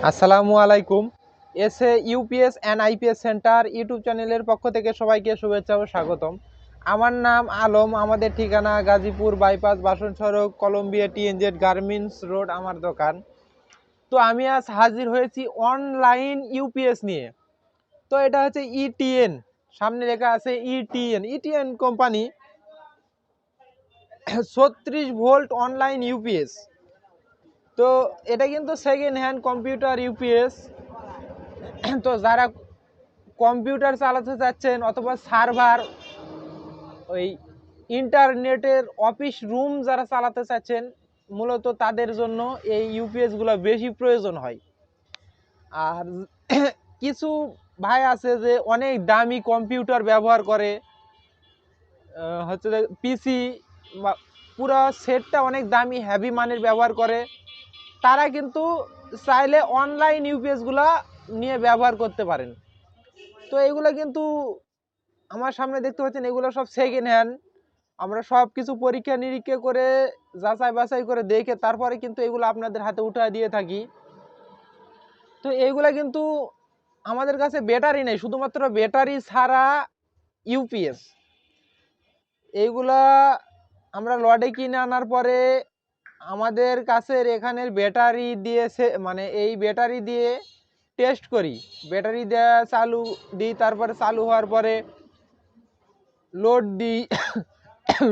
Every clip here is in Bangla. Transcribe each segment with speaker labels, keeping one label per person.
Speaker 1: আসসালামু আলাইকুম। SA UPS and IPS centre YouTube চ্যানেলের পক্ষ থেকে সবাইকে শুভেচ্ছা ও স্বাগতম। আমার নাম আলম। আমাদের ঠিকানা গাজীপুর বাইপাস, বাসন সড়ক, কলম্বিয়া টিএনজেড গার্মেন্টস রোড আমার দোকান। তো আমি আজ হাজির হয়েছি অনলাইন ইউপিএস নিয়ে। তো এটা হচ্ছে ইটিএন, সামনে লেখা আছে ETN. ETN company 36 volt online UPS. তো এটা কিন্তু সেকেন্ড হ্যান্ড কম্পিউটার ইউপিএস। তো যারা কম্পিউটার চালাতে চাচ্ছেন অথবা সার্ভার, ওই ইন্টারনেটের অফিস রুম যারা চালাতে চাচ্ছেন, মূলত তাদের জন্য এই ইউপিএসগুলো বেশি প্রয়োজন হয়। আর কিছু ভাই আছে যে অনেক দামি কম্পিউটার ব্যবহার করে, হচ্ছে পিসি বা পুরো সেটটা অনেক দামি হেভি মানের ব্যবহার করে, তারা কিন্তু চাইলে অনলাইন ইউপিএসগুলো নিয়ে ব্যবহার করতে পারেন। তো এগুলো কিন্তু আমার সামনে দেখতে পাচ্ছেন, এগুলো সব সেকেন্ড হ্যান্ড। আমরা সব কিছু পরীক্ষা নিরীক্ষা করে যাচাই বাছাই করে দেখে তারপরে কিন্তু এগুলো আপনাদের হাতে উঠা দিয়ে থাকি। তো এইগুলা কিন্তু আমাদের কাছে ব্যাটারি নেই, শুধুমাত্র ব্যাটারি ছাড়া ইউপিএস। এইগুলা আমরা লডে কিনে আনার পরে আমাদের কাছে এখানের ব্যাটারি দিয়ে মানে এই ব্যাটারি দিয়ে টেস্ট করি। ব্যাটারি দেওয়া চালু দিই, তারপরে চালু হওয়ার পরে লোড দিই,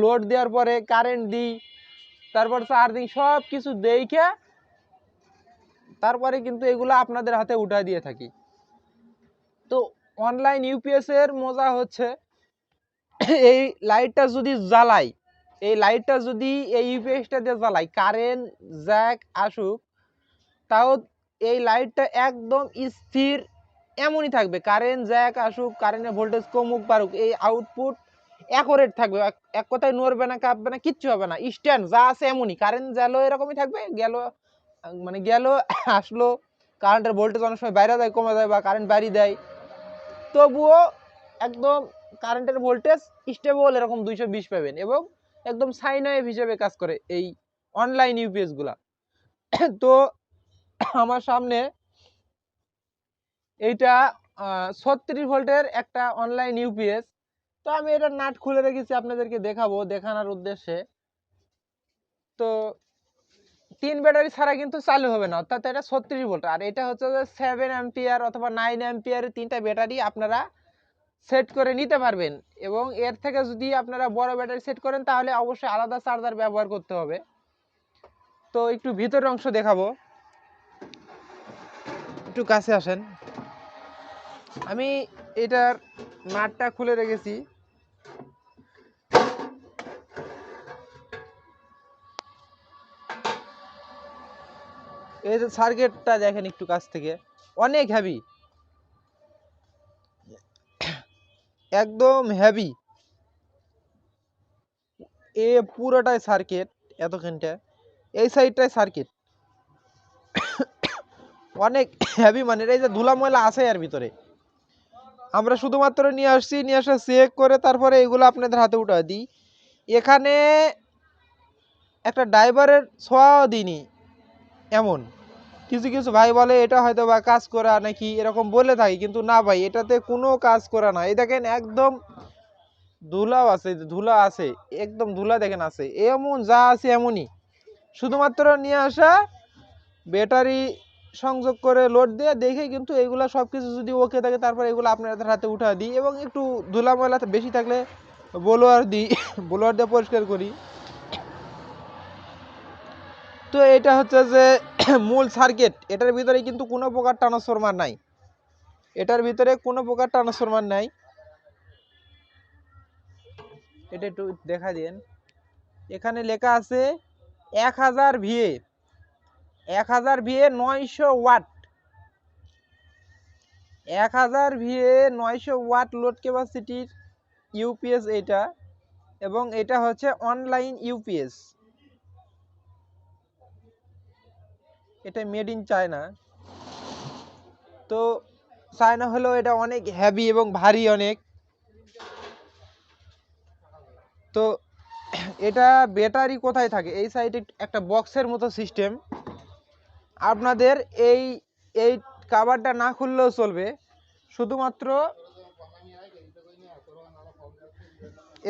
Speaker 1: লোড দেওয়ার পরে কারেন্ট দিই, তারপর চার্জিং, সব কিছু দেখে তারপরে কিন্তু এগুলো আপনাদের হাতে উঠা দিয়ে থাকি। তো অনলাইন ইউপিএস এর মজা হচ্ছে, এই লাইটটা যদি জ্বালাই, এই লাইটটা যদি এই ইউপিএসটা দিয়ে জ্বালাই, কারেন্ট জ্যাক আসুক, তাও এই লাইটটা একদম স্থির এমনই থাকবে। কারেন্ট জ্যাক আসুক, কারেন্টের ভোল্টেজ কমুক বাড়ুক, এই আউটপুট অ্যাকুরেট থাকবে। এক কথায় নড়বে না, কাঁপবে না, কিচ্ছু হবে না। স্ট্যান্ড যা আছে এমনই, কারেন্ট গেল এরকমই থাকবে, গেল মানে গেল আসলো। কারেন্টের ভোল্টেজ অনেক সময় বাইরে দেয়, কমে যায়, বা কারেন্ট বাড়িয়ে দেয়, তবুও একদম কারেন্টের ভোল্টেজ স্টেবল এরকম 220 পাবেন, এবং একদম সাইন ওয়েভ হিসেবে কাজ করে এই অনলাইন ইউপিএস গুলা। তো আমার সামনে এইটা 36 ভোল্টের একটা অনলাইন ইউপিএস। তো আমি এটা নাট খুলে রেখেছি, আপনাদেরকে দেখাবো দেখানোর উদ্দেশ্যে। তো 3 ব্যাটারি ছাড়া কিন্তু চালু হবে না, অর্থাৎ এটা 36 ভোল্ট। আর এটা হচ্ছে যে 7 অ্যাম্পিয়ার অথবা 9 অ্যাম্পিয়ারের 3টা ব্যাটারি আপনারা সেট করে নিতে পারবেন। এবং এর থেকে যদি আপনারা বড় ব্যাটারি সেট করেন, তাহলে অবশ্যই আলাদা চার্জার ব্যবহার করতে হবে। তো একটু ভিতরের অংশ দেখাবো, একটু কাছে আসেন। আমি এটার নাটটা খুলে রেখেছি। এই যে সার্কিটটা দেখেন একটু কাছ থেকে, অনেক হেভি, একদম হেভি। এ পুরোটাই সার্কিট, এতখানটা এই সাইডটাই সার্কিট, অনেক হেভি। মানে এই যে ধুলা ময়লা আছে এর ভিতরে, আমরা শুধুমাত্র নিয়ে আসছি, নিয়ে আসা চেক করে তারপরে এগুলো আপনাদের হাতে উঠা দিই। এখানে একটা ড্রাইভারের ছোঁয়াও দিইনি। এমন কিছু কিছু ভাই বলে এটা হয়তো বা কাজ করা নাকি, এরকম বলে থাকি, কিন্তু না ভাই, এটাতে কোনো কাজ করা না। এই দেখেন একদম ধুলাও আছে, ধুলা আছে, একদম ধুলা দেখেন আছে, এমন যা আছে এমনই। শুধুমাত্র নিয়ে আসা, ব্যাটারি সংযোগ করে লোড দিয়ে দেখে কিন্তু এগুলা সব কিছু যদি ওকে থাকে, তারপর এগুলো আপনাদের হাতে উঠা দিই। এবং একটু ধুলা ময়লা বেশি থাকলে ব্লোয়ার দিই, ব্লোয়ার দিয়ে পরিষ্কার করি। তো এটা হচ্ছে যে মূল সার্কিট। এটার ভিতরে কিন্তু কোনো প্রকার ট্রান্সফরমার নাই, এটার ভিতরে কোনো প্রকার ট্রান্সফরমার নাই। এটা একটু দেখা দিন, এখানে লেখা আছে 1000 VA, 1000 VA 900 watt, 1000 VA 900 watt load ক্যাপাসিটির ইউপিএস এটা। এবং এটা হচ্ছে অনলাইন ইউপিএস, এটা মেড ইন চায়না। তো চায়না হলেও এটা অনেক হেভি এবং ভারী অনেক। তো এটা ব্যাটারি কোথায় থাকে, এই সাইডে একটা বক্সের মতো সিস্টেম। আপনাদের এই এই কভারটা না খুললেও চলবে, শুধুমাত্র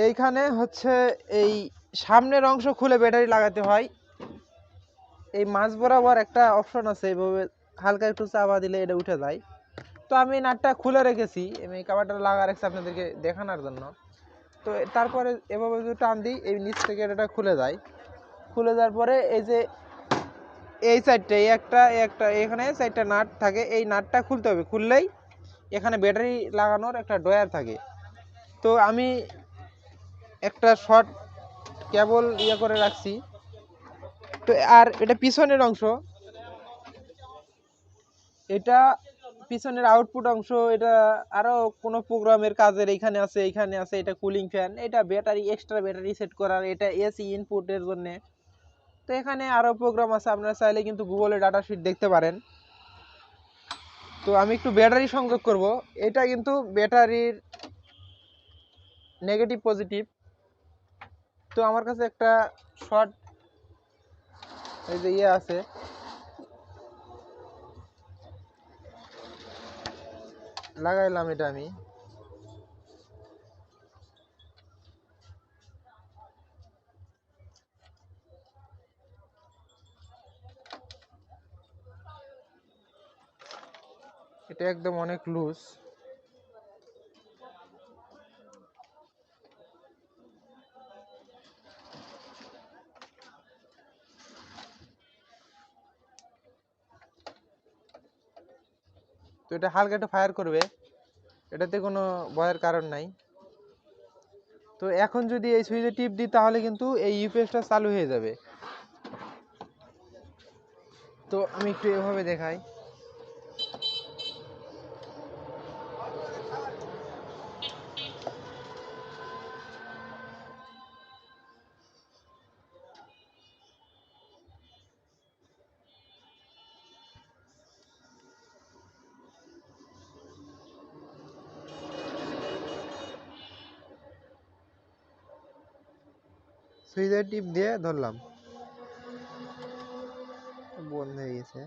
Speaker 1: এইখানে হচ্ছে এই সামনের অংশ খুলে ব্যাটারি লাগাতে হয়। এই মাঝ বরাবর একটা অপশন আছে, এইভাবে হালকা একটু চাপা দিলে এটা উঠে যায়। তো আমি নাটটা খুলে রেখেছি, আমি কভারটা লাগা রেখেছি আপনাদেরকে দেখানোর জন্য। তো তারপরে এভাবে যদি টান দিই, এই নিচ থেকে এটা খুলে যায়। খুলে যাওয়ার পরে এই যে এই সাইডটা এই একটা এখানে সাইডটা নাট থাকে, এই নাটটা খুলতে হবে। খুললেই এখানে ব্যাটারি লাগানোর একটা ড্রয়ার থাকে। তো আমি একটা শর্ট কেবল করে রাখছি। তো আর এটা পিছনের অংশ, এটা পিছনের আউটপুট অংশ, এটা আরো কোনো প্রোগ্রামের কাজের এইখানে আছে, এইখানে আছে। এটা কুলিং ফ্যান, এটা ব্যাটারি, এক্সট্রা ব্যাটারি সেট করার, এটা এসি ইনপুটের জন্য। তো এখানে আরো প্রোগ্রাম আছে, আপনারা চাইলে কিন্তু গুগলে ডাটা শিট দেখতে পারেন। তো আমি একটু ব্যাটারি সংযোগ করব। এটা কিন্তু ব্যাটারির নেগেটিভ পজিটিভ। তো আমার কাছে একটা শর্ট এই যে আছে, লাগাইলাম এটা আমি। এটা একদম অনেক লুজ। তো এটা হালকা একটু ফায়ার করবে, এটাতে কোনো ভয়ের কারণ নাই। তো এখন যদি এই সুইচে টিপ দিই, তাহলে কিন্তু এই ইউপিএসটা চালু হয়ে যাবে। তো আমি একটু এভাবে দেখাই। সুইচে টিপ দিয়ে ধরলাম, বন্ধ হয়ে গেছে।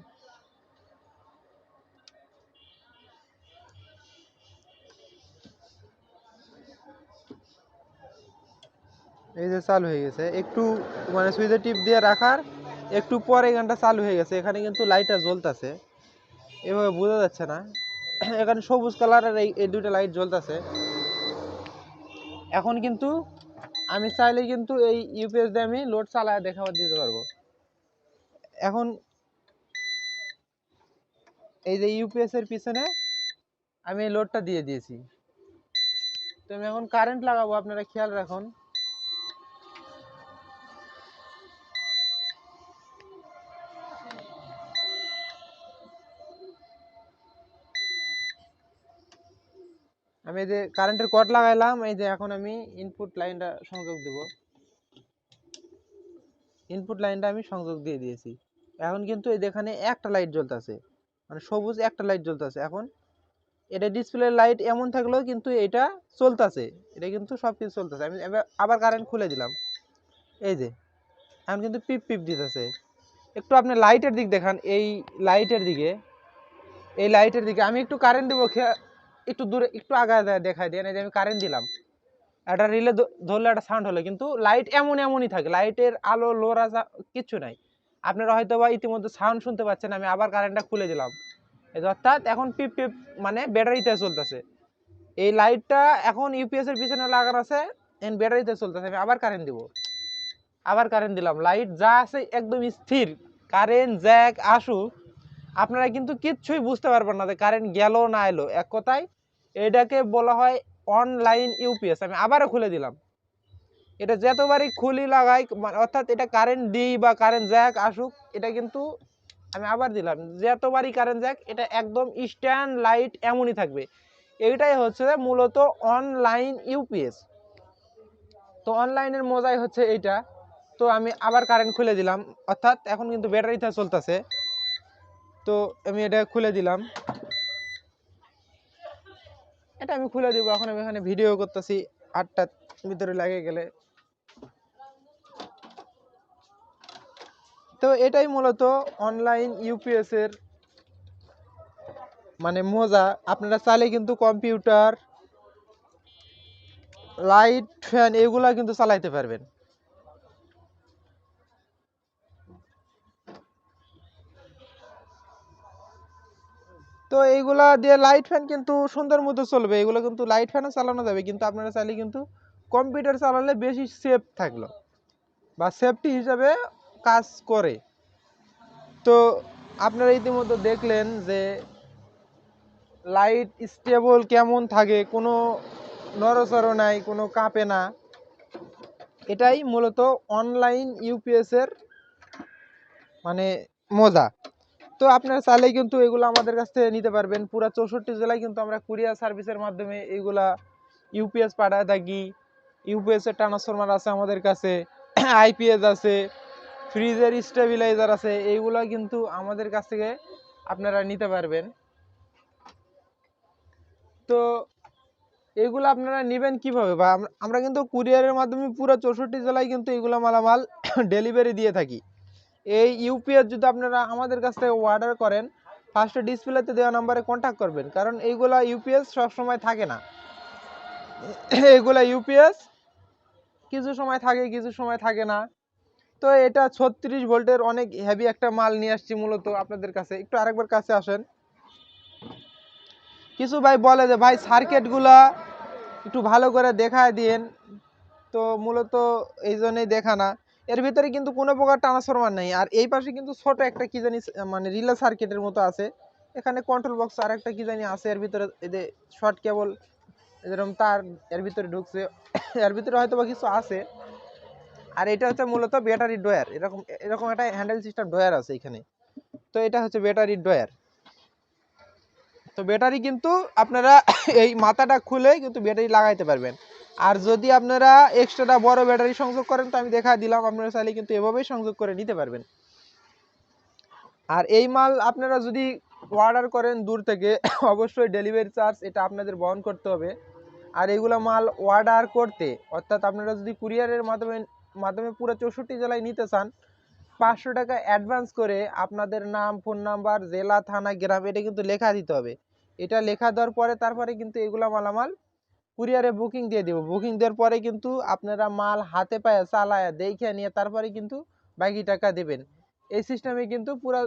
Speaker 1: এই যে চালু হয়ে গেছে। একটু মানে সুইচে টিপ দিয়ে রাখার একটু পরে গানটা চালু হয়ে গেছে। এখানে কিন্তু লাইটটা জ্বলতেছে, এভাবে বোঝা যাচ্ছে না। এখানে সবুজ কালার আর এই দুটো লাইট জ্বলতেছে। এখন কিন্তু আমি চাইলে কিন্তু এই ইউপিএস দিয়ে আমি লোড চালায় দেখাবার দিতে পারবো। এখন এই যে ইউপিএস এর পিছনে আমি এই লোডটা দিয়ে দিয়েছি। তো আমি এখন কারেন্ট লাগাবো, আপনারা খেয়াল রাখুন। আমি এই যে কারেন্টের কর্ড লাগাইলাম, এই যে এখন আমি ইনপুট লাইনটা সংযোগ দেব। ইনপুট লাইনটা আমি সংযোগ দিয়ে দিয়েছি। এখন কিন্তু এই এখানে একটা লাইট জ্বলতেছে, মানে সবুজ একটা লাইট জ্বলতেছে। এখন এটা ডিসপ্লে লাইট এমন থাকলেও কিন্তু এটা চলতেছে, এটা কিন্তু সব কিছু চলতেছে। আমি আবার কারেন্ট খুলে দিলাম, এই যে এখন কিন্তু পিপ পিপ দিতেছে। একটু আপনি লাইটের দিক দেখান, এই লাইটের দিকে, এই লাইটের দিকে আমি একটু কারেন্ট দেবো, একটু দূরে একটু আগায় দেখাই দেন। এই যে আমি কারেন্ট দিলাম, একটা রিলে ধরলে একটা সাউন্ড হলো, কিন্তু লাইট এমনই থাকে, লাইটের আলো লোরা কিচ্ছু নাই। আপনারা হয়তো বা ইতিমধ্যে সাউন্ড শুনতে পাচ্ছেন। আমি আবার কারেন্টটা খুলে দিলাম, এই অর্থাৎ এখন পিপ পিপ মানে ব্যাটারিতে চলতেছে। এই লাইটটা এখন ইউপিএস এর পিছনে লাগানো আছে, এন্ড ব্যাটারিতে চলতেছে। আমি আবার কারেন্ট দিব, আবার কারেন্ট দিলাম, লাইট যা আছে একদম স্থির। কারেন্ট জ্যাক আসুক, আপনারা কিন্তু কিচ্ছুই বুঝতে পারবেন না যে কারেন্ট গেল না এলো। এক কথায় এটাকে বলা হয় অনলাইন ইউপিএস। আমি আবারও খুলে দিলাম, এটা যতবারই খুলি লাগাই, অর্থাৎ এটা কারেন্ট দিই বা কারেন্ট জ্যাক আসুক, এটা কিন্তু আমি আবার দিলাম, যতবারই কারেন্ট জ্যাক, এটা একদম স্ট্যান্ড লাইট এমনই থাকবে। এইটাই হচ্ছে মূলত অনলাইন ইউপিএস। তো অনলাইনের মজাই হচ্ছে এইটা। তো আমি আবার কারেন্ট খুলে দিলাম, অর্থাৎ এখন কিন্তু ব্যাটারিতে চলতেছে। তো আমি এটা খুলে দিলাম, এটা আমি খুলে দিব। এখন আমি এখানে ভিডিও করতেছি, 8টার ভিতরে লাগে গেলে। তো এটাই মূলত অনলাইন ইউপিএস এর মানে মোজা, আপনারা চাইলে কিন্তু কম্পিউটার, লাইট, ফ্যান এগুলা কিন্তু চালাইতে পারবেন। তো এইগুলা দিয়ে লাইট ফ্যান কিন্তু সুন্দর মতো চলবে, এগুলো কিন্তু লাইট ফ্যানও চালানো যাবে, কিন্তু আপনারা চাইলে কিন্তু কম্পিউটার চালালে বেশি সেফ থাকলো বা সেফটি হিসাবে কাজ করে। তো আপনারা ইতিমধ্যে দেখলেন যে লাইট স্টেবল কেমন থাকে, কোনো নড়চড় নাই, কোনো কাঁপে না। এটাই মূলত অনলাইন ইউপিএস এর মানে মজা। তো আপনারা চাইলে কিন্তু এগুলো আমাদের কাছ থেকে নিতে পারবেন। পুরো 64 জেলায় কিন্তু আমরা কুরিয়ার সার্ভিসের মাধ্যমে এগুলা ইউপিএস পাঠায় থাকি। ইউপিএস এর ট্রান্সফরমার আছে আমাদের কাছে, আইপিএস আছে, ফ্রিজের স্টেবিলাইজার আছে, এইগুলা কিন্তু আমাদের কাছ থেকে আপনারা নিতে পারবেন। তো এগুলো আপনারা নেবেন কিভাবে, বা আমরা কিন্তু কুরিয়ারের মাধ্যমে পুরো 64 জেলায় কিন্তু এগুলো মালামাল ডেলিভারি দিয়ে থাকি। এই ইউপিএস যদি আপনারা আমাদের কাছ থেকে অর্ডার করেন, ফার্স্টে ডিসপ্লেতে দেওয়া নাম্বারে কন্ট্যাক্ট করবেন, কারণ এইগুলা ইউপিএস সবসময় থাকে না। এগুলা ইউপিএস কিছু সময় থাকে, কিছু সময় থাকে না। তো এটা 36 ভোল্টের অনেক হেভি একটা মাল নিয়ে আসছি মূলত আপনাদের কাছে। একটু আরেকবার কাছে আসেন। কিছু ভাই বলে যে ভাই সার্কিটগুলা একটু ভালো করে দেখায় দিন, তো মূলত এই জন্যই দেখা না। এর ভিতরে কিন্তু কোনো প্রকার ট্রান্সফরমার নেই, আর এই পাশে কিন্তু ছোট একটা কি জানি মানে রিলে সার্কিটের মতো আছে। এখানে কন্ট্রোল বক্স আর একটা কি জানি আছে, এর ভিতরে এদের শর্ট কেবল এরকম তার এর ভিতরে ঢুকছে। এর ভিতরে হয়তো বা কিছু আছে। আর এটা হচ্ছে মূলত ব্যাটারি ড্রয়ার, এরকম এরকম একটা হ্যান্ডেল সিস্টেম ড্রয়ার আছে এখানে। তো এটা হচ্ছে ব্যাটারি ড্রয়ার। তো ব্যাটারি কিন্তু আপনারা এই মাথাটা খুলে কিন্তু ব্যাটারি লাগাইতে পারবেন। আর যদি আপনারা এক্সট্রা বড় ব্যাটারি সংযোগ করেন, তো আমি দেখা দিলাম, আপনারা চাইলে কিন্তু এভাবেই সংযোগ করে নিতে পারবেন। আর এই মাল আপনারা যদি অর্ডার করেন দূর থেকে, অবশ্যই ডেলিভারি চার্জ এটা আপনাদের বহন করতে হবে। আর এগুলো মাল অর্ডার করতে, অর্থাৎ আপনারা যদি কুরিয়ারের মাধ্যমে মাধ্যমে পুরো 64 জেলায় নিতে চান, 500 টাকা অ্যাডভান্স করে আপনাদের নাম, ফোন নাম্বার, জেলা, থানা, গ্রাম এটা কিন্তু লেখা দিতে হবে। এটা লেখা দেওয়ার পরে তারপরে কিন্তু এগুলা মালামাল কুরিয়ারে বুকিং দিয়ে দিব। বুকিং দেওয়ার পরে কিন্তু আপনারা মাল হাতে পায়ে চালায় দেখে নিয়ে তারপরে কিন্তু বাকি টাকা দেবেন। এই সিস্টেমে কিন্তু পুরো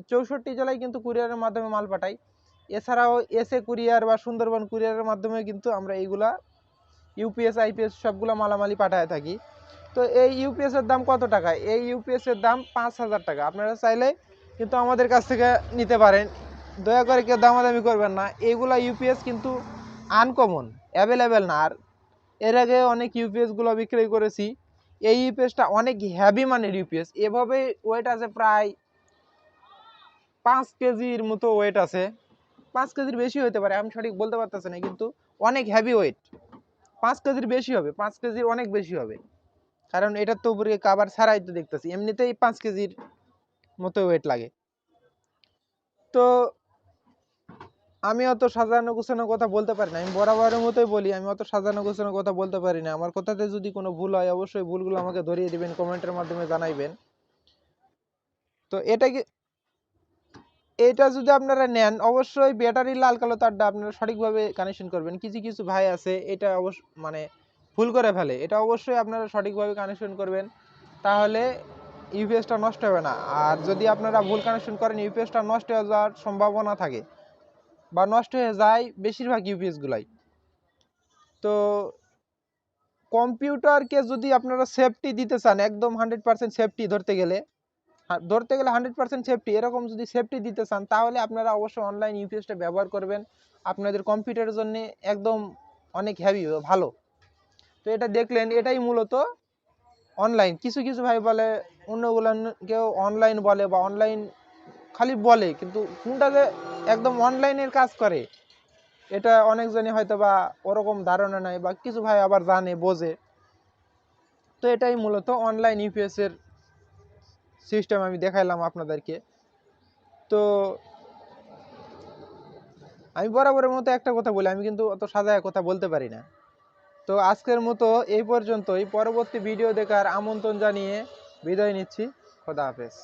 Speaker 1: 64 জেলায় কিন্তু কুরিয়ারের মাধ্যমে মাল পাঠাই। এছাড়াও এসএ কুরিয়ার বা সুন্দরবন কুরিয়ারের মাধ্যমে কিন্তু আমরা এইগুলা ইউপিএস আইপিএস সবগুলো মালামালি পাঠায় থাকি। তো এই ইউপিএস এর দাম কত টাকা? এই ইউপিএস এর দাম 5,000 টাকা। আপনারা চাইলে কিন্তু আমাদের কাছ থেকে নিতে পারেন, দয়া করে কেউ দামাদামি করবেন না। এইগুলা ইউপিএস কিন্তু আনকমন, অ্যাভেলেবেল না। আর এর আগে অনেক ইউপিএস গুলো বিক্রয় করেছি। এই ইউপিএসটা অনেক হেভি মানের ইউপিএস, এভাবে ওয়েট আছে প্রায় 5 কেজির মতো ওয়েট আছে। 5 কেজির বেশি হতে পারে, আমি সঠিক বলতে পারতেছি না, কিন্তু অনেক হেভি ওয়েট। 5 কেজির বেশি হবে, 5 কেজির অনেক বেশি হবে, কারণ এটার তো উপরে কাবার ছাড়াই তো দেখতেছি, এমনিতেই 5 কেজির মতো ওয়েট লাগে। তো আমি অত সাজানো গোছানো কথা বলতে পারি না, আমি বরাবরের মতোই বলি, আমি অত সাজানো গোছানো কথা বলতে পারি না। আমার কথাতে যদি কোনো ভুল হয়, অবশ্যই ভুলগুলো আমাকে ধরিয়ে দিবেন, কমেন্টের মাধ্যমে জানাইবেন। তো এটা যদি আপনারা নেন, অবশ্যই ব্যাটারি লাল কালো তারটা আপনারা সঠিকভাবে কানেকশন করবেন। কিছু কিছু ভাই আছে এটা অবশ্য মানে ভুল করে ফেলে, এটা অবশ্যই আপনারা সঠিকভাবে কানেকশন করবেন, তাহলে ইউপিএসটা নষ্ট হবে না। আর যদি আপনারা ভুল কানেকশন করেন, ইউপিএসটা নষ্ট হয়ে যাওয়ার সম্ভাবনা থাকে বা নষ্ট হয়ে যায় বেশিরভাগ ইউপিএস গুলাই। তো কম্পিউটারকে যদি আপনারা সেফটি দিতে চান, একদম 100% সেফটি ধরতে গেলে 100% সেফটি, এরকম যদি সেফটি দিতে চান, তাহলে আপনারা অবশ্যই অনলাইন ইউপিএসটা ব্যবহার করবেন। আপনাদের কম্পিউটারের জন্য একদম অনেক হেভি ভালো। তো এটা দেখলেন, এটাই মূলত অনলাইন। কিছু কিছু ভাই বলে অন্যগুলো, কেউ অনলাইন বলে বা অনলাইন খালি বলে, কিন্তু কোনটা যে একদম অনলাইনের কাজ করে এটা অনেকজনই হয়তো বা ওরকম ধারণা নাই, বা কিছু ভাই আবার জানে বোঝে। তো এটাই মূলত অনলাইন ইউপিএস এর সিস্টেম আমি দেখাইলাম আপনাদেরকে। তো আমি বরাবরের মতো একটা কথা বলি, আমি কিন্তু অত সাজায় কথা বলতে পারি না। তো আজকের মতো এই পর্যন্তই, পরবর্তী ভিডিও দেখার আমন্ত্রণ জানিয়ে বিদায় নিচ্ছি। খোদা হাফেজ।